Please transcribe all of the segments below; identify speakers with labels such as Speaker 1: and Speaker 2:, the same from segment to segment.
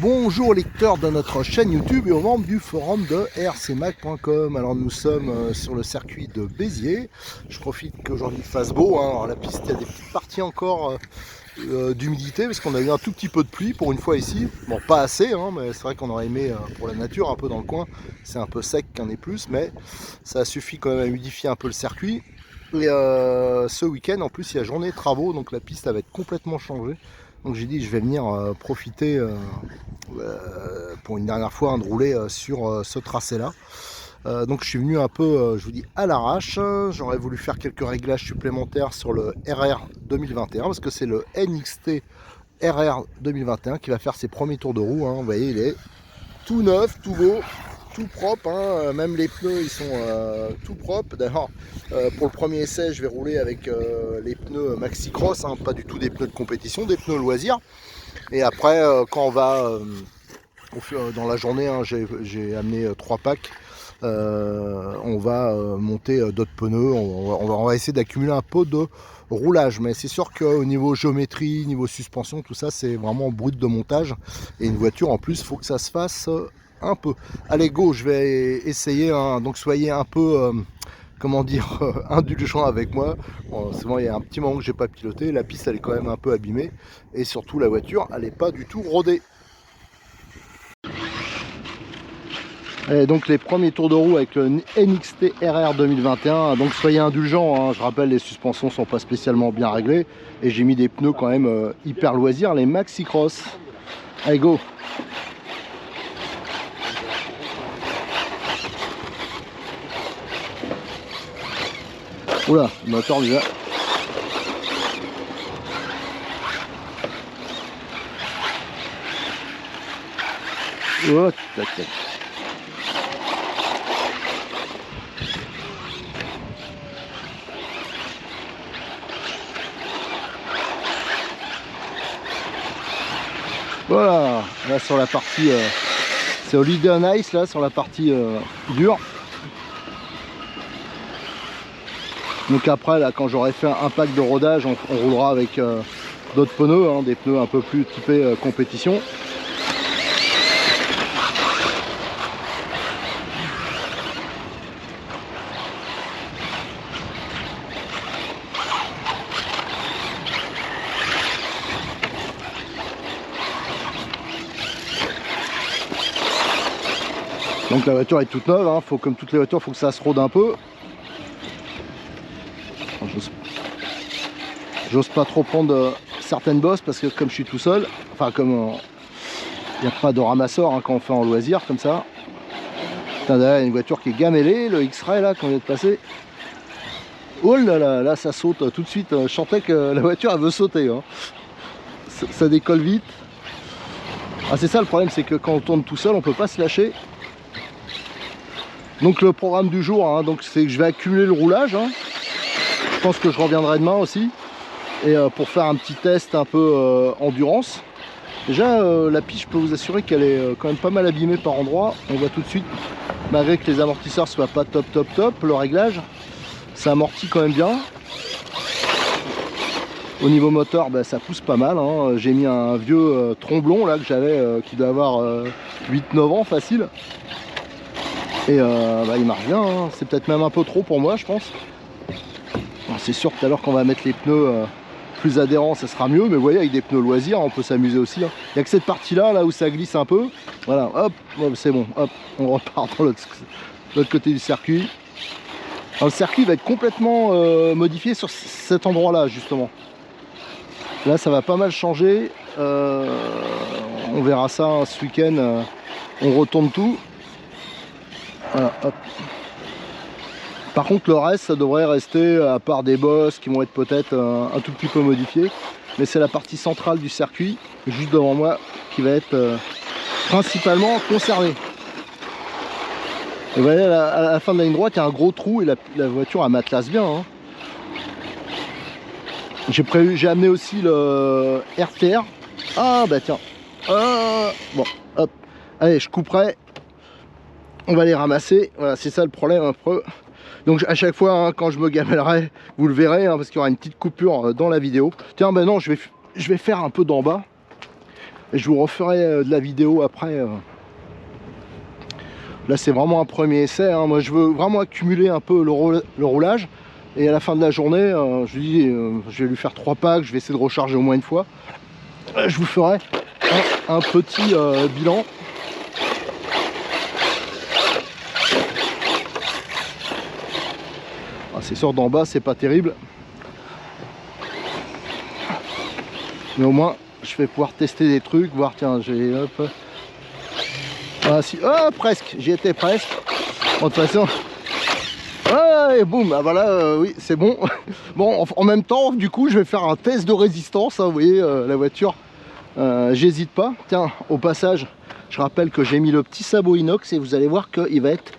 Speaker 1: Bonjour lecteurs de notre chaîne YouTube et aux membres du forum de rcmac.com. Alors nous sommes sur le circuit de Béziers. Je profite qu'aujourd'hui il fasse beau, hein. Alors la piste, il y a des petites parties encore d'humidité parce qu'on a eu un tout petit peu de pluie pour une fois ici. Bon, pas assez, hein, mais c'est vrai qu'on aurait aimé pour la nature un peu dans le coin. C'est un peu sec qu'un est plus, mais ça suffit quand même à humidifier un peu le circuit. Et ce week-end en plus il y a journée de travaux, donc la piste elle va être complètement changée. Donc j'ai dit je vais venir profiter pour une dernière fois de rouler sur ce tracé là. Donc je suis venu un peu, je vous dis, à l'arrache. J'aurais voulu faire quelques réglages supplémentaires sur le RR 2021 parce que c'est le NXT RR 2021 qui va faire ses premiers tours de roue, hein. Vous voyez, il est tout neuf, tout beau, tout propre, hein. Même les pneus ils sont tout propres. D'ailleurs pour le premier essai je vais rouler avec les pneus Maxi Cross, hein, pas du tout des pneus de compétition, des pneus loisirs. Et après quand on va dans la journée, hein, j'ai amené 3 packs. On va monter d'autres pneus, on va essayer d'accumuler un peu de roulage, mais c'est sûr qu'au niveau géométrie, niveau suspension, tout ça c'est vraiment brut de montage, et une voiture en plus il faut que ça se fasse un peu. Allez go, je vais essayer, hein, donc soyez un peu comment dire, indulgent avec moi. Bon, c'est bon, il y a un petit moment que j'ai pas piloté, la piste elle est quand même un peu abîmée, et surtout la voiture elle est pas du tout rodée. Et donc les premiers tours de roue avec le NXT RR 2021, donc soyez indulgents, hein. Je rappelle, les suspensions sont pas spécialement bien réglées et j'ai mis des pneus quand même hyper loisirs, les Maxi Cross. Allez go. Oula, le moteur déjà. Oh, tac, tac. Voilà, là sur la partie, c'est Holiday on Ice, là sur la partie dure. Donc après, là, quand j'aurai fait un pack de rodage, on roulera avec d'autres pneus, hein, des pneus un peu plus typés compétition. Donc la voiture est toute neuve, hein. Faut, comme toutes les voitures, il faut que ça se rôde un peu. J'ose pas trop prendre certaines bosses parce que comme je suis tout seul, enfin comme il n'y a pas de ramasseur, hein, quand on fait en loisir comme ça. Putain, derrière, il y a une voiture qui est gamellée, le X-Ray là qu'on vient de passer. Oh là là, là ça saute tout de suite. Je sentais que la voiture elle veut sauter, hein. Ça décolle vite. Ah, c'est ça le problème, c'est que quand on tourne tout seul, on peut pas se lâcher. Donc le programme du jour, hein, donc c'est que je vais accumuler le roulage, hein. Je pense que je reviendrai demain aussi. Et pour faire un petit test un peu endurance. Déjà la piste, je peux vous assurer qu'elle est quand même pas mal abîmée par endroits. On voit tout de suite, malgré que les amortisseurs soient pas top, le réglage, ça amortit quand même bien. Au niveau moteur, bah, ça pousse pas mal, hein. J'ai mis un vieux tromblon là que j'avais, qui doit avoir 8-9 ans facile. Et bah, il marche bien, hein. C'est peut-être même un peu trop pour moi, je pense. C'est sûr que tout à l'heure, quand on va mettre les pneus plus adhérents, ça sera mieux. Mais vous voyez, avec des pneus loisirs, on peut s'amuser aussi, hein. Il n'y a que cette partie-là, là où ça glisse un peu. Voilà, hop, c'est bon. Hop, on repart dans l'autre côté du circuit. Alors, le circuit va être complètement modifié sur cet endroit-là, justement. Là, ça va pas mal changer. On verra ça, hein, ce week-end. On retourne tout. Voilà, hop. Par contre le reste ça devrait rester, à part des bosses qui vont être peut-être un tout petit peu modifiées, mais c'est la partie centrale du circuit juste devant moi qui va être principalement conservée. Et vous voyez, à la fin de la ligne droite, il y a un gros trou et la voiture elle m'atlasse bien. Hein. J'ai amené aussi le RTR. Ah bah tiens. Bon, hop. Allez, je couperai. On va les ramasser. Voilà, c'est ça le problème un peu. Donc à chaque fois, hein, quand je me gamèlerai, vous le verrez, hein, parce qu'il y aura une petite coupure dans la vidéo. Tiens, ben non, je vais faire un peu d'en bas. Et je vous referai de la vidéo après. Là, c'est vraiment un premier essai. Hein. Moi, je veux vraiment accumuler un peu le roulage. Et à la fin de la journée, je lui dis, je vais lui faire 3 packs. Je vais essayer de recharger au moins une fois. Je vous ferai un petit bilan. Ah, c'est sûr, d'en bas, c'est pas terrible. Mais au moins, je vais pouvoir tester des trucs, voir, tiens, j'ai... Hop. Ah, si, oh, presque, j'y étais presque. Bon, de toute façon... Ah, et boum, ah, voilà, oui, c'est bon. Bon, en même temps, du coup, je vais faire un test de résistance, hein, vous voyez, la voiture, j'hésite pas. Tiens, au passage, je rappelle que j'ai mis le petit sabot inox et vous allez voir qu'il va être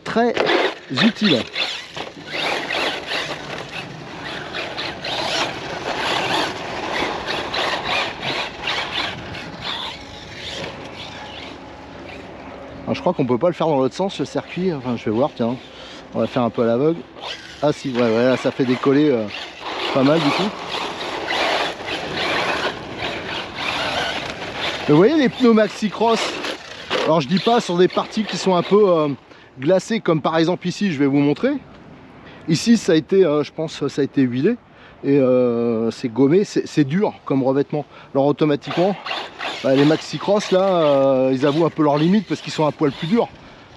Speaker 1: très utile. Alors, je crois qu'on peut pas le faire dans l'autre sens, le circuit. Enfin, je vais voir, tiens. On va faire un peu à l'aveugle. Ah si, ouais, là, ça fait décoller pas mal du coup. Vous voyez les pneus Maxi Cross? Alors je dis pas sur des parties qui sont un peu glacées, comme par exemple ici, je vais vous montrer. Ici, ça a été, je pense, ça a été huilé. Et c'est gommé, c'est dur comme revêtement. Alors automatiquement, bah, les Maxi Cross là, ils avouent un peu leurs limites parce qu'ils sont un poil plus durs.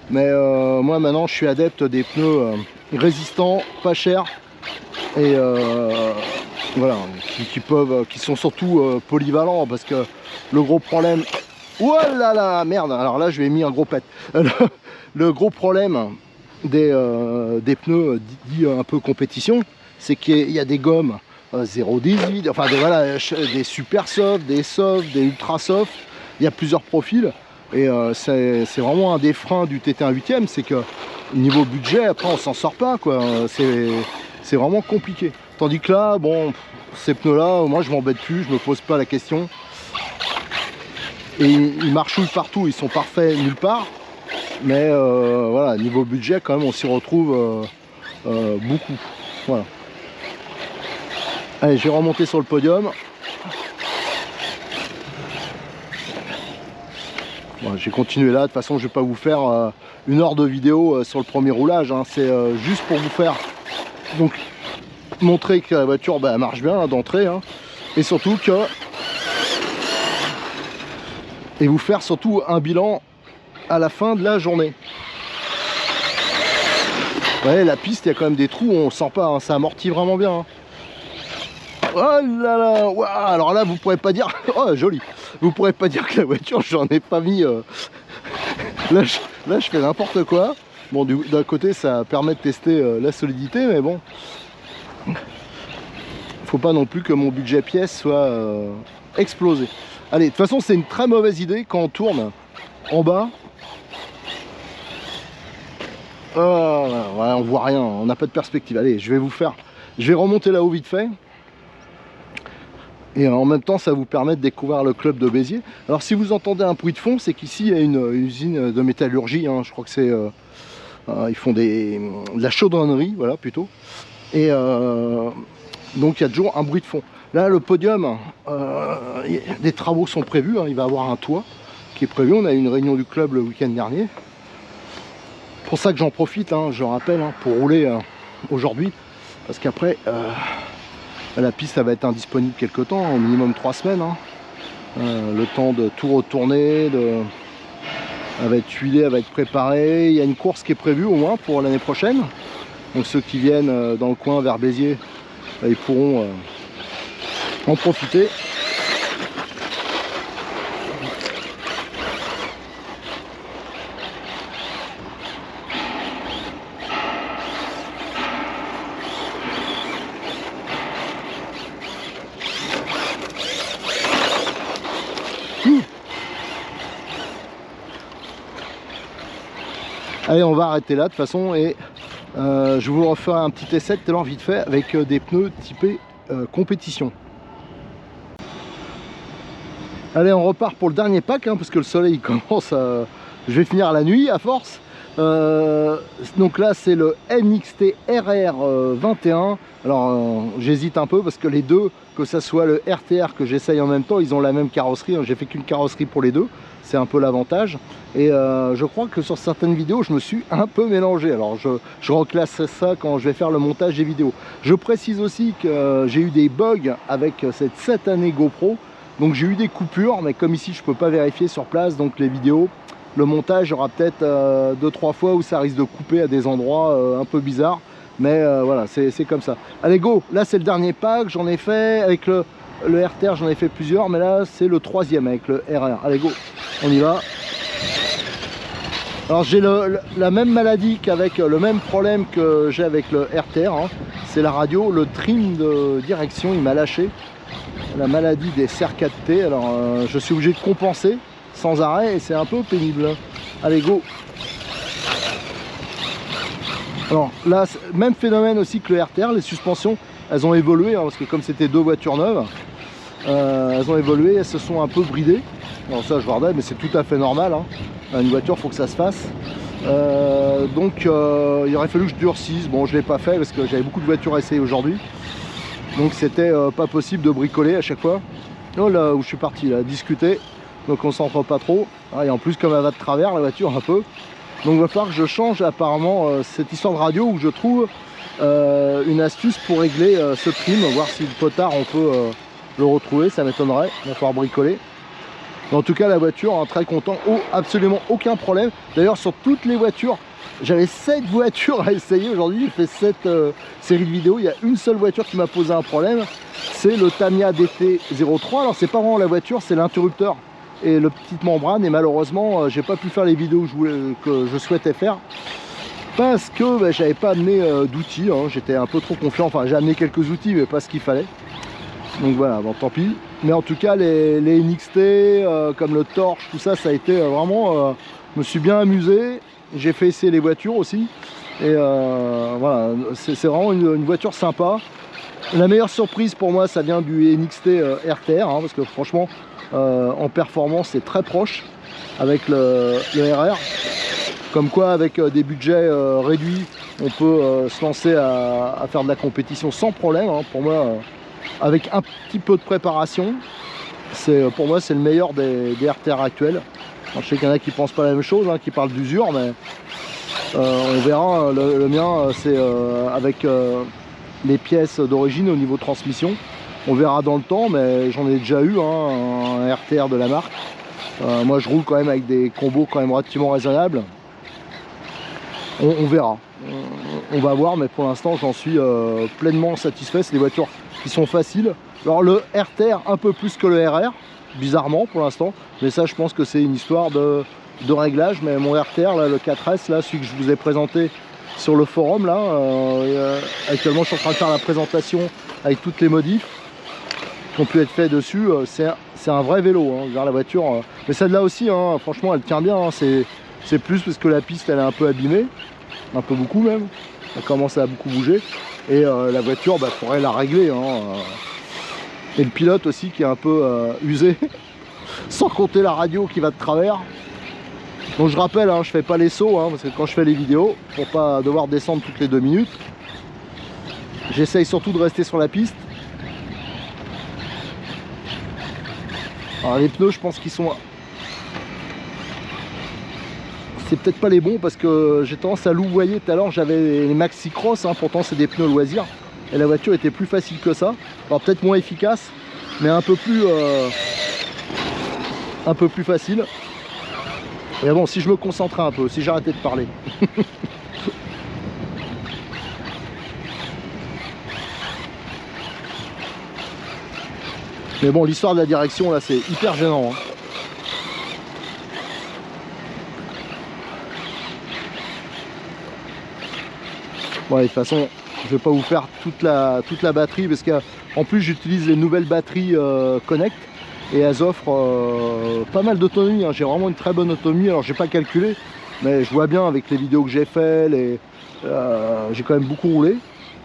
Speaker 1: Mais moi maintenant je suis adepte des pneus résistants, pas chers et voilà, qui sont surtout polyvalents, parce que le gros problème, oh là là, merde, alors là je lui ai mis un gros pet. Le gros problème des pneus dits un peu compétition, c'est qu'il y a des gommes 0,18, enfin voilà, des super soft, des soft, des ultra soft, il y a plusieurs profils. Et c'est vraiment un des freins du TT1 8e, c'est que niveau budget, après on s'en sort pas, quoi. C'est vraiment compliqué. Tandis que là, bon, ces pneus-là, moi je m'embête plus, je me pose pas la question. Et ils marchouillent partout, ils sont parfaits nulle part. Mais voilà, niveau budget, quand même, on s'y retrouve beaucoup. Voilà. Allez, je vais remonter sur le podium. Bon, j'ai continué là, de toute façon je vais pas vous faire 1 heure de vidéo sur le premier roulage, hein. C'est juste pour vous faire donc montrer que la voiture bah, marche bien hein, d'entrée, hein. Et surtout que et vous faire surtout un bilan à la fin de la journée. Vous voyez, la piste, il y a quand même des trous, on sent pas, hein, ça amortit vraiment bien, hein. Oh là là, wow, alors là vous pourrez pas dire, oh joli, vous pourrez pas dire que la voiture j'en ai pas mis, là je fais n'importe quoi. Bon, d'un côté ça permet de tester la solidité, mais bon, faut pas non plus que mon budget pièce soit explosé. Allez, de toute façon c'est une très mauvaise idée quand on tourne en bas. Voilà, on voit rien, on n'a pas de perspective. Allez, je vais remonter là-haut vite fait. Et en même temps, ça vous permet de découvrir le club de Béziers. Alors si vous entendez un bruit de fond, c'est qu'ici il y a une usine de métallurgie, hein. Je crois que c'est... ils font de la chaudronnerie, voilà, plutôt. Et donc il y a toujours un bruit de fond. Là, le podium, des travaux sont prévus, hein. Il va y avoir un toit qui est prévu. On a eu une réunion du club le week-end dernier. C'est pour ça que j'en profite, hein, je rappelle, hein, pour rouler aujourd'hui. Parce qu'après... la piste ça va être indisponible quelque temps, au minimum 3 semaines, hein. Le temps de tout retourner, elle va être huilée, elle va être préparée. Il y a une course qui est prévue au moins pour l'année prochaine. Donc ceux qui viennent dans le coin vers Béziers, ils pourront en profiter. Allez, on va arrêter là de toute façon et je vous referai un petit essai tout à l'heure vite fait avec des pneus typés compétition. Allez, on repart pour le dernier pack, hein, parce que le soleil commence à... Je vais finir la nuit à force. Donc là, c'est le NXT RR 21. Alors, j'hésite un peu parce que les deux, que ça soit le RTR que j'essaye en même temps, ils ont la même carrosserie. J'ai fait qu'une carrosserie pour les deux. C'est un peu l'avantage. Et je crois que sur certaines vidéos, je me suis un peu mélangé. Alors, je reclasserai ça quand je vais faire le montage des vidéos. Je précise aussi que j'ai eu des bugs avec cette année GoPro. Donc j'ai eu des coupures, mais comme ici je peux pas vérifier sur place, donc les vidéos, le montage, il y aura peut-être 2-3 fois où ça risque de couper à des endroits un peu bizarres, mais voilà, c'est comme ça. Allez go, là c'est le dernier pack, j'en ai fait avec le RTR, j'en ai fait plusieurs, mais là c'est le troisième avec le RR. Allez go, on y va. Alors j'ai la même maladie qu'avec le même problème que j'ai avec le RTR, hein. C'est la radio, le trim de direction il m'a lâché. La maladie des CR4T, alors je suis obligé de compenser sans arrêt et c'est un peu pénible. Allez go. Alors là, même phénomène aussi que le RTR, les suspensions elles ont évolué, hein, parce que comme c'était deux voitures neuves, elles ont évolué, elles se sont un peu bridées. Alors ça je bordel, mais c'est tout à fait normal, hein. Une voiture il faut que ça se fasse. Donc il aurait fallu que je durcisse. Bon, je l'ai pas fait parce que j'avais beaucoup de voitures à essayer aujourd'hui. Donc c'était pas possible de bricoler à chaque fois. Oh là où je suis parti là, discuter. Donc on s'entre pas trop. Ah, et en plus comme elle va de travers la voiture un peu. Donc il va falloir que je change apparemment cette histoire de radio où je trouve une astuce pour régler ce trim. Voir si le potard on peut le retrouver, ça m'étonnerait. Il va falloir bricoler. Mais en tout cas la voiture, hein, très content. Oh, absolument aucun problème. D'ailleurs sur toutes les voitures, j'avais 7 voitures à essayer aujourd'hui, j'ai fait 7 séries de vidéos, il y a une seule voiture qui m'a posé un problème, c'est le Tamiya DT03. Alors c'est pas vraiment la voiture, c'est l'interrupteur et le petite membrane, et malheureusement j'ai pas pu faire les vidéos que je souhaitais faire parce que bah, j'avais pas amené d'outils, hein. J'étais un peu trop confiant, enfin j'ai amené quelques outils mais pas ce qu'il fallait. Donc voilà, bon tant pis. Mais en tout cas les NXT comme le Torch, tout ça, ça a été vraiment, je me suis bien amusé. J'ai fait essayer les voitures aussi et voilà, c'est vraiment une voiture sympa. La meilleure surprise pour moi ça vient du NXT RTR, hein, parce que franchement en performance c'est très proche avec le RR. Comme quoi avec des budgets réduits on peut se lancer à faire de la compétition sans problème, hein. Pour moi avec un petit peu de préparation, pour moi c'est le meilleur des RTR actuels. Alors, je sais qu'il y en a qui pensent pas la même chose, hein, qui parlent d'usure, mais on verra. Le mien, c'est avec les pièces d'origine au niveau transmission. On verra dans le temps, mais j'en ai déjà eu hein, un RTR de la marque. Moi, je roule quand même avec des combos quand même relativement raisonnables. On verra. On va voir, mais pour l'instant, j'en suis pleinement satisfait. C'est des voitures qui sont faciles. Alors, le RTR un peu plus que le RR. Bizarrement pour l'instant, mais ça je pense que c'est une histoire de réglage. Mais mon RTR là, le 4S là, celui que je vous ai présenté sur le forum là, actuellement je suis en train de faire la présentation avec toutes les modifs qui ont pu être faits dessus. C'est un vrai vélo, hein, vers la voiture, mais celle-là aussi hein, franchement elle tient bien, hein. C'est plus parce que la piste elle est un peu abîmée, un peu beaucoup même, elle commence à beaucoup bouger et la voiture bah, faudrait la régler, hein. Et le pilote aussi qui est un peu usé, sans compter la radio qui va de travers. Donc je rappelle, hein, je fais pas les sauts, hein, parce que quand je fais les vidéos, pour pas devoir descendre toutes les 2 minutes, j'essaye surtout de rester sur la piste. Alors les pneus, je pense qu'ils sont... C'est peut-être pas les bons, parce que j'ai tendance à louvoyer tout à l'heure, j'avais les Maxi Cross, hein, pourtant c'est des pneus loisirs. Et la voiture était plus facile que ça, alors peut-être moins efficace, mais un peu plus facile. Mais bon, si je me concentrais un peu, si j'arrêtais de parler. Mais bon, l'histoire de la direction là, c'est hyper gênant, hein. Bon, allez, de toute façon, je vais pas vous faire toute la batterie parce qu'en plus j'utilise les nouvelles batteries Connect et elles offrent pas mal d'autonomie, hein. J'ai vraiment une très bonne autonomie. Alors j'ai pas calculé, mais je vois bien avec les vidéos que j'ai fait, j'ai quand même beaucoup roulé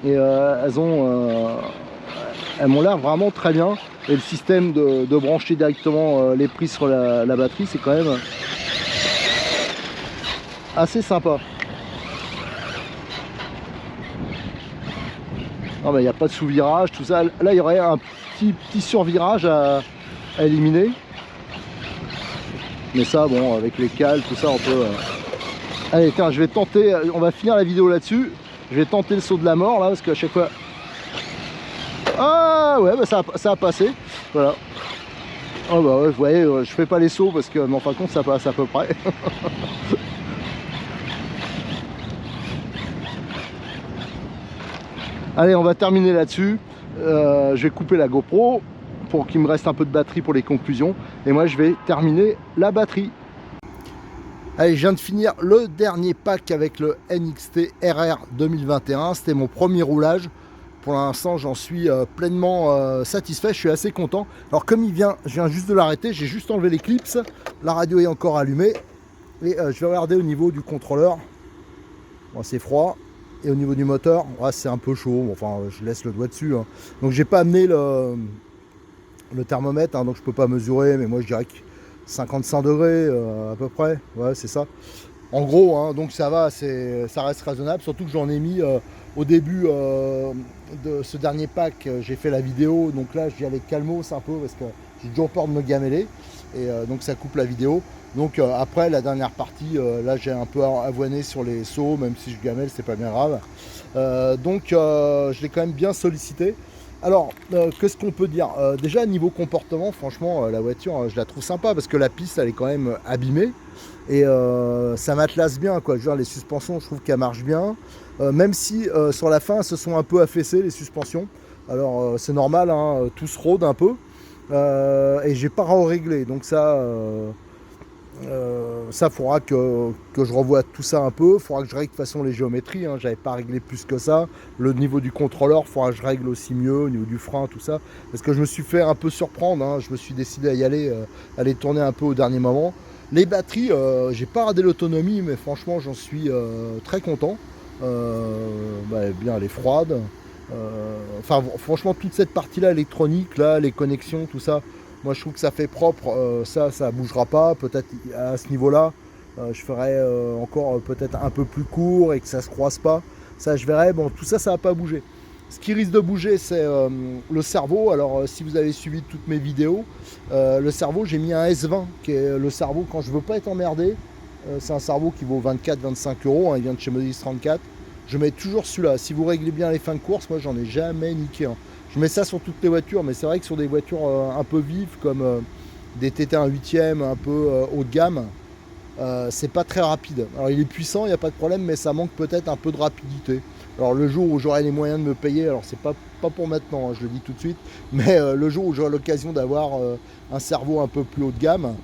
Speaker 1: et elles m'ont l'air vraiment très bien. Et le système de brancher directement les prises sur la batterie, c'est quand même assez sympa. Non mais il n'y a pas de sous-virage, tout ça. Là il y aurait un petit survirage à éliminer. Mais ça bon, avec les cales, tout ça on peut... Allez tiens, je vais tenter, on va finir la vidéo là-dessus. Je vais tenter le saut de la mort là, parce qu'à chaque fois... Ah ouais, bah ça a passé. Voilà. Oh bah ouais, vous voyez, je fais pas les sauts parce que, mais en fin de compte, ça passe à peu près. Allez, on va terminer là-dessus. Je vais couper la GoPro pour qu'il me reste un peu de batterie pour les conclusions. Et moi, je vais terminer la batterie. Allez, je viens de finir le dernier pack avec le NXT RR 2021. C'était mon premier roulage. Pour l'instant, j'en suis pleinement satisfait. Je suis assez content. Alors, comme je viens juste de l'arrêter, j'ai juste enlevé les clips. La radio est encore allumée. Et je vais regarder au niveau du contrôleur. Bon, c'est froid. Et au niveau du moteur, ouais, c'est un peu chaud. Enfin, je laisse le doigt dessus. Hein. Donc, j'ai pas amené le thermomètre. Hein, donc, je peux pas mesurer. Mais moi, je dirais que 55 degrés à peu près. Ouais, c'est ça. En gros, hein, donc ça va, ça reste raisonnable. Surtout que j'en ai mis au début de ce dernier pack, j'ai fait la vidéo. Donc là, je dis avec calmos un peu parce que j'ai toujours peur de me gameler. Et donc ça coupe la vidéo. Donc après, la dernière partie, là, j'ai un peu avoiné sur les sauts. Même si je gamelle, c'est pas bien grave. Donc je l'ai quand même bien sollicité. Alors, qu'est-ce qu'on peut dire? Déjà, niveau comportement, franchement, la voiture, je la trouve sympa parce que la piste, elle est quand même abîmée. Et ça m'atlasse bien, quoi. Je veux dire, les suspensions, je trouve qu'elles marchent bien. Même si sur la fin, elles se sont un peu affaissées, les suspensions. Alors, c'est normal, hein, tout se rôde un peu. Et j'ai pas réglé. Donc ça faudra que je revoie tout ça un peu. Il faudra que je règle de toute façon les géométries. Hein. J'avais pas réglé plus que ça. Le niveau du contrôleur, il faudra que je règle aussi mieux au niveau du frein, tout ça. Parce que je me suis fait un peu surprendre. Hein. Je me suis décidé à y aller, à les tourner un peu au dernier moment. Les batteries, j'ai pas radé l'autonomie, mais franchement, j'en suis très content. Bien, elle est froide. Enfin, franchement, toute cette partie-là électronique, là, les connexions, tout ça. Moi, je trouve que ça fait propre, ça bougera pas. Peut-être à ce niveau-là, je ferai encore peut-être un peu plus court et que ça se croise pas. Ça, je verrai. Bon, tout ça, ça va pas bouger. Ce qui risque de bouger, c'est le cerveau. Alors, si vous avez suivi toutes mes vidéos, le cerveau, j'ai mis un S20, qui est le cerveau quand je veux pas être emmerdé. C'est un cerveau qui vaut 24-25 €. Hein, il vient de chez Modis 34. Je mets toujours celui-là. Si vous réglez bien les fins de course, moi, j'en ai jamais niqué. Hein. Je mets ça sur toutes les voitures, mais c'est vrai que sur des voitures un peu vives, comme des TT1 8e, un peu haut de gamme, c'est pas très rapide. Alors il est puissant, il n'y a pas de problème, mais ça manque peut-être un peu de rapidité. Alors le jour où j'aurai les moyens de me payer, alors c'est pas pour maintenant, hein, je le dis tout de suite, mais le jour où j'aurai l'occasion d'avoir un cerveau un peu plus haut de gamme,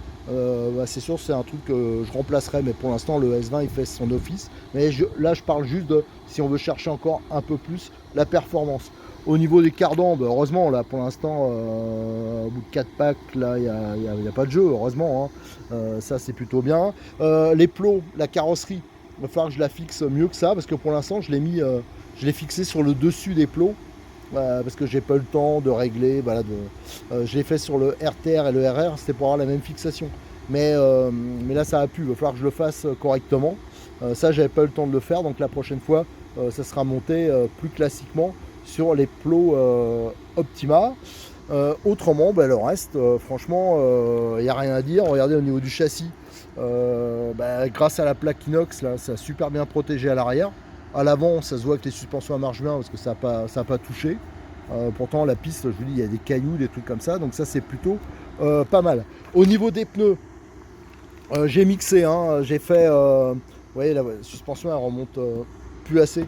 Speaker 1: c'est sûr c'est un truc que je remplacerai, mais pour l'instant le S20 il fait son office. Mais là je parle juste de si on veut chercher encore un peu plus la performance. Au niveau des cardans, heureusement, là, pour l'instant, au bout de 4 packs, là, il n'y a pas de jeu, heureusement. Hein. Ça, c'est plutôt bien. Les plots, la carrosserie, il va falloir que je la fixe mieux que ça, parce que pour l'instant, je l'ai fixé sur le dessus des plots, parce que j'ai pas eu le temps de régler. Voilà, je l'ai fait sur le RTR et le RR, c'était pour avoir la même fixation. Mais là, ça a pu, il va falloir que je le fasse correctement. Ça, j'avais pas eu le temps de le faire, donc la prochaine fois, ça sera monté plus classiquement sur les plots Optima. Autrement, le reste, franchement, il n'y a rien à dire. Regardez au niveau du châssis, grâce à la plaque inox, là, ça a super bien protégé à l'arrière. À l'avant, ça se voit que les suspensions marchent bien parce que ça n'a pas touché. Pourtant, la piste, je vous dis, il y a des cailloux, des trucs comme ça. Donc ça, c'est plutôt pas mal. Au niveau des pneus, j'ai mixé. Hein, j'ai fait... vous voyez, la suspension, elle remonte plus assez.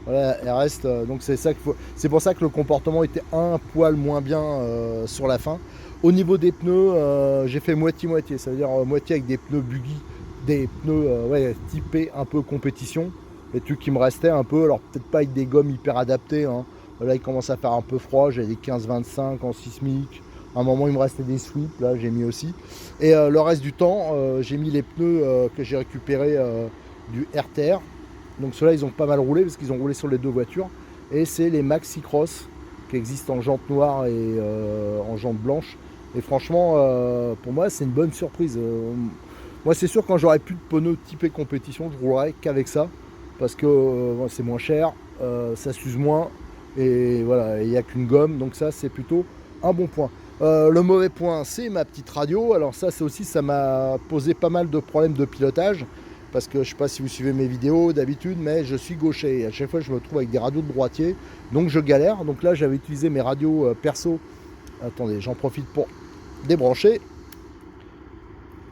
Speaker 1: Voilà, elle reste, donc c'est pour ça que le comportement était un poil moins bien sur la fin. Au niveau des pneus, j'ai fait moitié-moitié, ça veut dire moitié avec des pneus buggy, des pneus typés un peu compétition, les trucs qui me restaient un peu, alors peut-être pas avec des gommes hyper adaptées. Hein. Là il commence à faire un peu froid, j'ai des 15-25 en sismique, À un moment, il me restait des sweeps, là, j'ai mis aussi. Et le reste du temps, j'ai mis les pneus que j'ai récupérés du RTR. Donc ceux-là, ils ont pas mal roulé parce qu'ils ont roulé sur les deux voitures. Et c'est les Maxi Cross qui existent en jante noire et en jante blanche. Et franchement, pour moi, c'est une bonne surprise. Moi, c'est sûr, quand j'aurai plus de pneus typés compétition, je roulerai qu'avec ça. Parce que c'est moins cher, ça s'use moins. Et voilà, il n'y a qu'une gomme. Donc ça, c'est plutôt un bon point. Le mauvais point, c'est ma petite radio. Alors ça, c'est aussi, ça m'a posé pas mal de problèmes de pilotage. Parce que je ne sais pas si vous suivez mes vidéos d'habitude, mais je suis gaucher. Et à chaque fois, je me trouve avec des radios de droitier. Donc je galère. Donc là, j'avais utilisé mes radios perso. Attendez, j'en profite pour débrancher.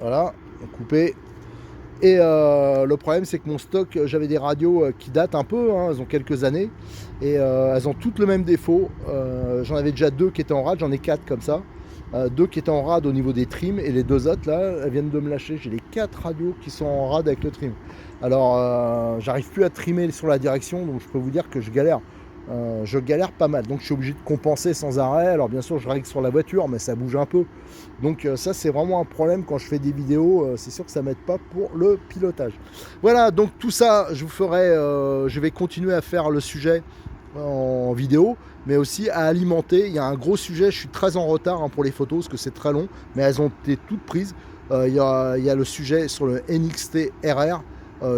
Speaker 1: Voilà, couper. Et le problème, c'est que mon stock, j'avais des radios qui datent un peu, hein, elles ont quelques années, et elles ont toutes le même défaut. J'en avais déjà 2 qui étaient en rade, j'en ai 4 comme ça. 2 qui étaient en rade au niveau des trims, et les 2 autres, là, elles viennent de me lâcher. J'ai les 4 radios qui sont en rade avec le trim. Alors, j'arrive plus à trimer sur la direction, donc je peux vous dire que je galère. Je galère pas mal, donc je suis obligé de compenser sans arrêt. Alors bien sûr, je règle sur la voiture, mais ça bouge un peu. Donc ça, c'est vraiment un problème quand je fais des vidéos. C'est sûr que ça m'aide pas pour le pilotage. Voilà, donc tout ça, je vous ferai, je vais continuer à faire le sujet en vidéo, mais aussi à alimenter. Il y a un gros sujet, je suis très en retard pour les photos, parce que c'est très long, mais elles ont été toutes prises. Il y a le sujet sur le NXT RR.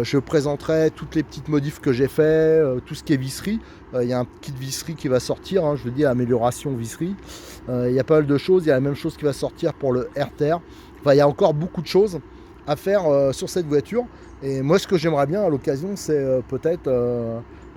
Speaker 1: Je présenterai toutes les petites modifs que j'ai fait, tout ce qui est visserie. Il y a un kit visserie qui va sortir, hein, je veux dire amélioration visserie. Il y a pas mal de choses, il y a la même chose qui va sortir pour le RTR. Enfin, il y a encore beaucoup de choses à faire sur cette voiture. Et moi, ce que j'aimerais bien à l'occasion, c'est peut-être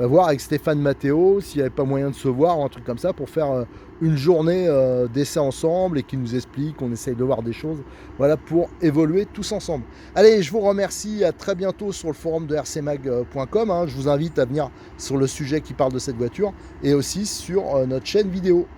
Speaker 1: voir avec Stéphane Matteo s'il n'y avait pas moyen de se voir ou un truc comme ça pour faire une journée d'essai ensemble et qui nous explique, qu'on essaye de voir des choses, voilà, pour évoluer tous ensemble. Allez, je vous remercie, à très bientôt sur le forum de rcmag.com, hein. Je vous invite à venir sur le sujet qui parle de cette voiture et aussi sur notre chaîne vidéo.